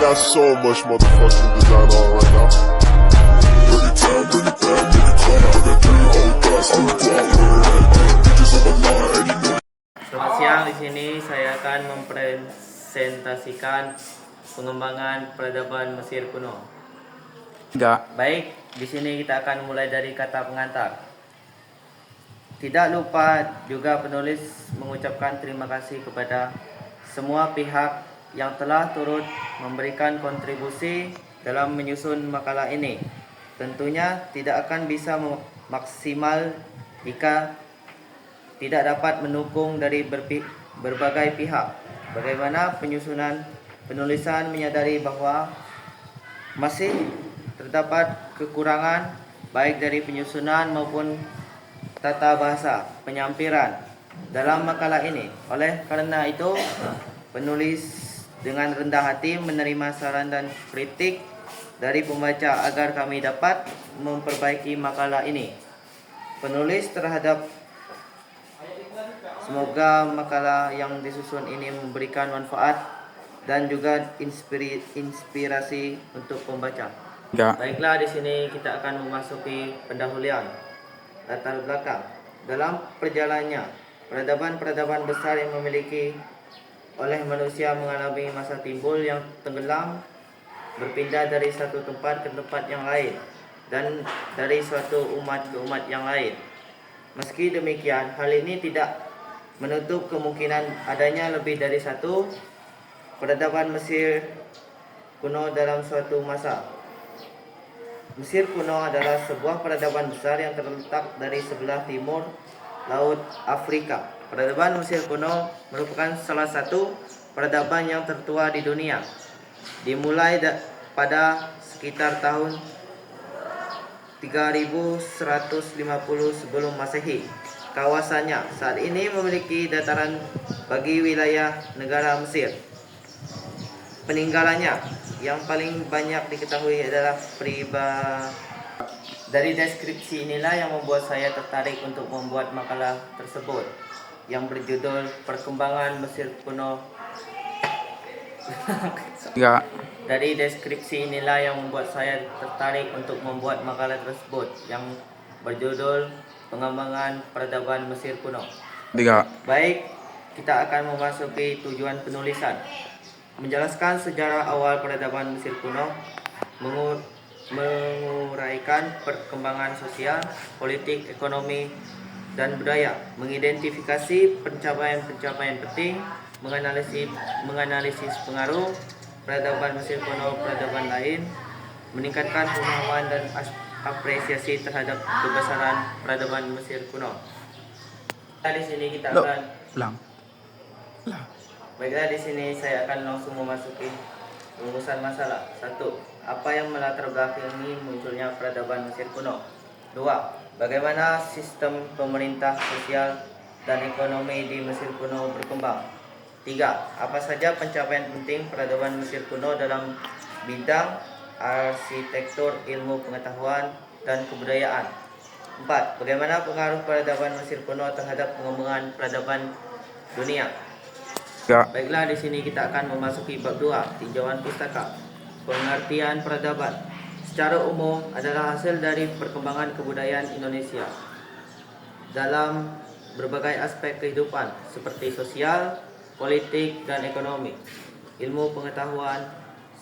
got so much motherfucking design on right now. Bring it down, bring it back, make it clap. I got 3 old guys, I'm the guap, bitches on my line, and you know. Selamat siang, di sini saya akan mempresentasikan pengembangan peradaban Mesir kuno. Baik, di sini kita akan mulai dari kata pengantar. Tidak lupa juga penulis mengucapkan terima kasih kepada semua pihak yang telah turut memberikan kontribusi dalam menyusun makalah ini. Tentunya tidak akan bisa maksimal jika tidak dapat mendukung dari berbagai pihak. Bagaimana penulisan menyadari bahwa masih terdapat kekurangan baik dari penyusunan maupun tata bahasa penyampiran dalam makalah ini. Oleh karena itu, penulis dengan rendah hati menerima saran dan kritik dari pembaca agar kami dapat memperbaiki makalah ini. Penulis terhadap semoga makalah yang disusun ini memberikan manfaat dan juga inspirasi untuk pembaca. Baiklah, di sini kita akan memasuki pendahuluan latar belakang. Dalam perjalanannya, peradaban-peradaban besar yang memiliki oleh manusia mengalami masa timbul yang tenggelam, berpindah dari satu tempat ke tempat yang lain, dan dari suatu umat ke umat yang lain. Meski demikian, hal ini tidak menutup kemungkinan adanya lebih dari satu peradaban Mesir kuno dalam suatu masa. Mesir kuno adalah sebuah peradaban besar yang terletak dari sebelah timur Laut Afrika. Peradaban Mesir kuno merupakan salah satu peradaban yang tertua di dunia. Dimulai pada sekitar tahun 3150 sebelum Masehi. Kawasannya saat ini memiliki dataran bagi wilayah negara Mesir. Peninggalannya yang paling banyak diketahui adalah Dari deskripsi inilah yang membuat saya tertarik untuk membuat makalah tersebut yang berjudul Perkembangan Mesir Kuno. Dari deskripsi inilah yang membuat saya tertarik untuk membuat makalah tersebut yang berjudul Pengembangan Peradaban Mesir Kuno. Baik, kita akan memasuki tujuan penulisan. Menjelaskan sejarah awal peradaban Mesir kuno, menguraikan perkembangan sosial, politik, ekonomi, dan budaya, mengidentifikasi pencapaian-pencapaian penting, menganalisis pengaruh peradaban Mesir kuno peradaban lain, meningkatkan pemahaman dan apresiasi terhadap kebesaran peradaban Mesir kuno. Di sini kita akan Baiklah, di sini saya akan langsung memasuki rumusan masalah. 1. Apa yang melatar belakangi munculnya peradaban Mesir kuno? 2. Bagaimana sistem pemerintah, sosial, dan ekonomi di Mesir kuno berkembang? 3. Apa saja pencapaian penting peradaban Mesir kuno dalam bidang arsitektur, ilmu pengetahuan, dan kebudayaan? 4. Bagaimana pengaruh peradaban Mesir kuno terhadap pengembangan peradaban dunia? Baiklah, di sini kita akan memasuki bab 2, tinjauan pustaka. Pengertian peradaban secara umum adalah hasil dari perkembangan kebudayaan Indonesia dalam berbagai aspek kehidupan seperti sosial, politik, dan ekonomi, ilmu pengetahuan,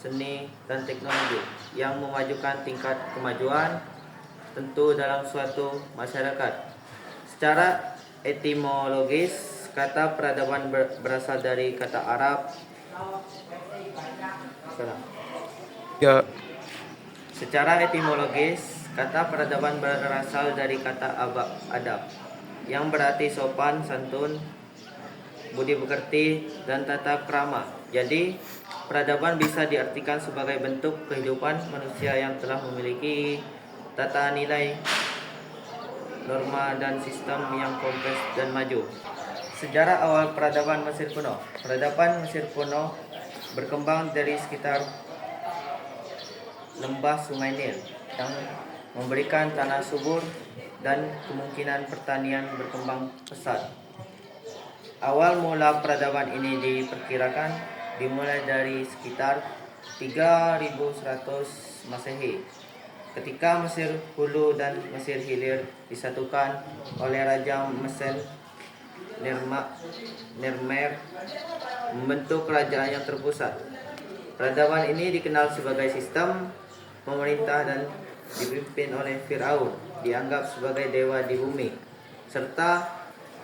seni, dan teknologi yang memajukan tingkat kemajuan tentu dalam suatu masyarakat. Secara etimologis, kata peradaban berasal dari kata Arab. Secara etimologis, kata peradaban berasal dari kata adab, yang berarti sopan, santun, budi pekerti, dan tata krama. Jadi, peradaban bisa diartikan sebagai bentuk kehidupan manusia yang telah memiliki tata nilai, norma, dan sistem yang kompleks dan maju. Sejarah awal peradaban Mesir kuno. Peradaban Mesir kuno berkembang dari sekitar lembah Sungai Nil yang memberikan tanah subur dan kemungkinan pertanian berkembang pesat. Awal mula peradaban ini diperkirakan dimulai dari sekitar 3100 Masehi. Ketika Mesir Hulu dan Mesir Hilir disatukan oleh Raja Mesen Nermer membentuk kerajaan yang terpusat. Peradaban ini dikenal sebagai sistem pemerintah dan dipimpin oleh Firaun, dianggap sebagai dewa di bumi, serta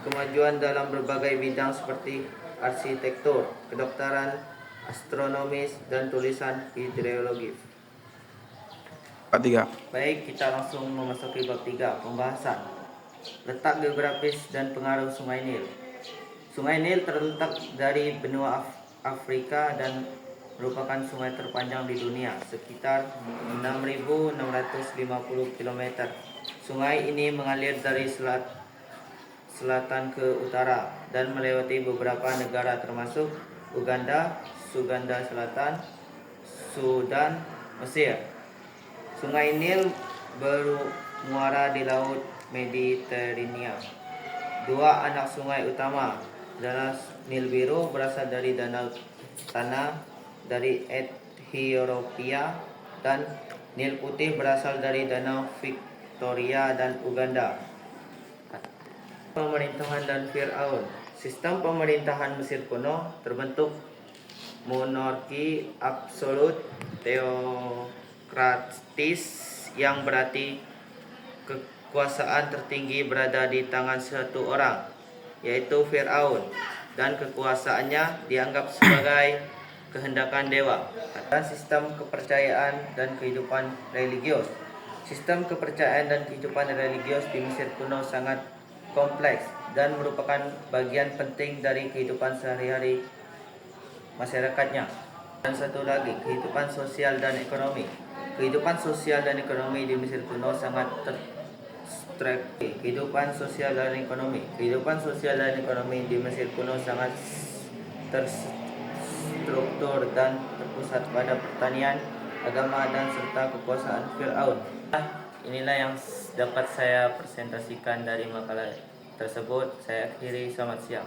kemajuan dalam berbagai bidang seperti arsitektur, kedokteran, astronomis, dan tulisan hidrologi. Bab 3. Baik, kita langsung memasuki bab 3, pembahasan. Letak geografis dan pengaruh Sungai Nil. Sungai Nil terletak dari benua Afrika dan merupakan sungai terpanjang di dunia, sekitar 6.650 km. Sungai ini mengalir dari selatan ke utara dan melewati beberapa negara termasuk Uganda, Suganda Selatan, Sudan, Mesir. Sungai Nil bermuara di Laut Mediterania. Dua anak sungai utama adalah Nil Biru berasal dari Danau Tanah dari Ethiopia dan Nil Putih berasal dari Danau Victoria dan Uganda. Pemerintahan dan Firaun. Sistem pemerintahan Mesir kuno terbentuk monarki absolut teokratis yang berarti kekuasaan tertinggi berada di tangan satu orang, yaitu Firaun, dan kekuasaannya dianggap sebagai kehendakan dewa. Dan sistem kepercayaan dan kehidupan religius. Sistem kepercayaan dan kehidupan religius di Mesir kuno sangat kompleks dan merupakan bagian penting dari kehidupan sehari-hari masyarakatnya. Dan satu lagi, kehidupan sosial dan ekonomi. Kehidupan sosial dan ekonomi di Mesir kuno sangat terstruktur. Kehidupan sosial dan ekonomi di Mesir kuno sangat terstruktur dan terpusat pada pertanian, agama, dan serta kekuasaan Firaun. Inilah yang dapat saya presentasikan dari makalah tersebut. Saya akhiri, selamat siang.